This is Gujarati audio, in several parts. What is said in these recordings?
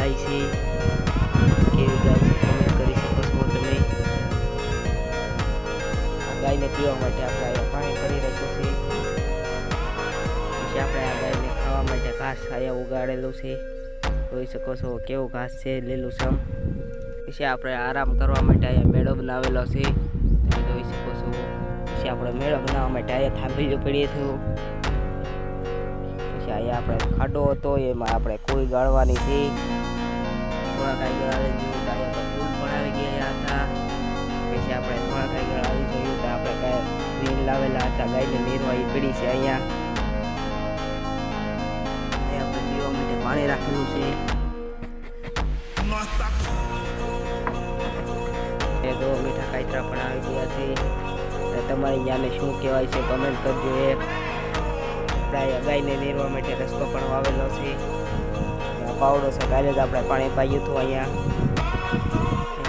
ગાય છે, કેવી ગાય છે કમેન્ટ કરી શકો છો તમે. આ ગાયને પીવા માટે આપણે અહીંયા પાણી કરી રાખ્યું છે. પછી આપણે આ ગાયને ખાવા માટે ઘાસ અહીંયા ઉગાડેલું છે, જોઈ શકો છો કેવું ઘાસ છે લીલુંછમ. પછી આપણે આરામ કરવા માટે અહીંયા મેળો બનાવેલો છે, તમે જોઈ શકો છો. પછી આપણે મેળો બનાવવા માટે અહીંયા થાંભીલું પડીએ થયું. પછી અહીંયા આપણે ખાડો હતો એમાં આપણે કુલ ગાળવાની છે. થોડા કાંઈ ગળાવી જોયું તો અહીંયા તો કુલ પણ આવી ગયા હતા. પછી આપણે થોડા કાંઈ ગળાવી જોયું તો આપણે કાંઈ નીર લાવેલા હતા, ગાયને નીરવા એ પડી છે. અહીંયા આપણે પીવા માટે પાણી રાખેલું છે. દો મીઠા કાયતરા પણ આવી ગયા છે. તમારી યાને શું કહેવાય છે કમેન્ટ કરજો. આપણે ગાયને નીરવા માટે રસ્તો પણ વાવેલો છે. પાવડો છે, કાલે જ આપણે પાણી પાયું હતું. અહીંયા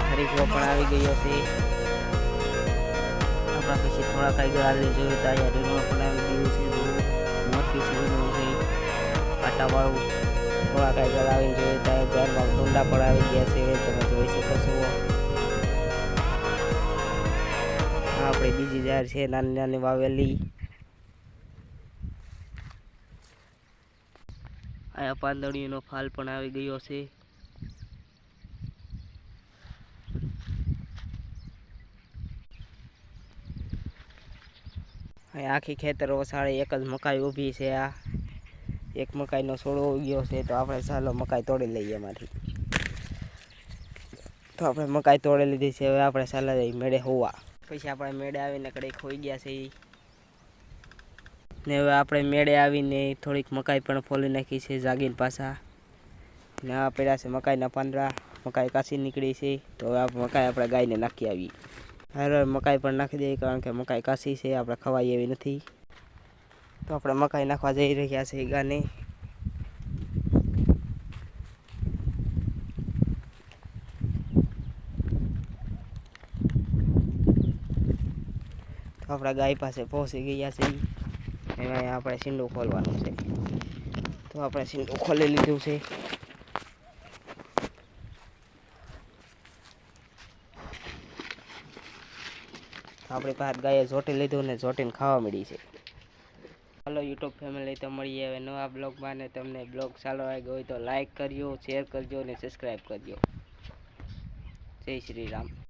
ખરીદવો પણ આવી ગયો છે. આપણા પછી થોડા કાંઈ ગાળી જોયું તો અહીંયા રીંગણું પણ આવી ગયું છે. મોટી છે રીંગણું છે કાંટાવાળું. થોડા કાંઈ ગળાવીને જોયું તો ઝાડમાં ડુંડા પણ આવી ગયા છે, તમે જોઈ શકો છો. આપણે બીજી ઝાડ છે નાની નાની વાવેલી. અહીંયા પાંદડીનો ફાલ પણ આવી ગયો છે. અહીંયા આખી ખેતર ઓસાળે એક જ મકાઈ ઊભી છે. આ એક મકાઈનો છોડો ઉગ્યો છે, તો આપણે ચાલો મકાઈ તોડી લઈએ એમાંથી. તો આપણે મકાઈ તોડી લીધી છે. હવે આપણે ચાલે જઈએ મેળે હોવા. પછી આપણે મેળે આવીને કડીક હોઈ ગયા છે ને હવે આપણે મેળે આવીને થોડીક મકાઈ પણ ફોલી નાખી છે જાગીને પાછા. ને આ પડ્યા છે મકાઈના પાંદડા, મકાઈ કાચી નીકળી છે. તો હવે આ મકાઈ આપણે ગાયને નાખી આવીએ. હવે મકાઈ પણ નાખી દઈએ કારણ કે મકાઈ કાચી છે, આપણે ખવાય એવી નથી. તો આપણે મકાઈ નાખવા જઈ રહ્યા છે ગાને. તો આપણા ગાય પાસે પહોંચી ગયા છે. એમાં આપણે સીંડું ખોલવાનું છે, તો આપણે સીંડું ખોલી લીધું છે. આપણી પાસે ગાયે ઝોટી લીધું ને ઝોટીને ખાવા મળી છે. ચાલો યુટ્યુબ ફેમિલી, તો મળીએ હવે નવા બ્લોગમાં. ને તમને બ્લોગ સારો લાગ્યો હોય તો લાઈક કરજો, શેર કરજો અને સબસ્ક્રાઈબ કરજો. જય શ્રી રામ.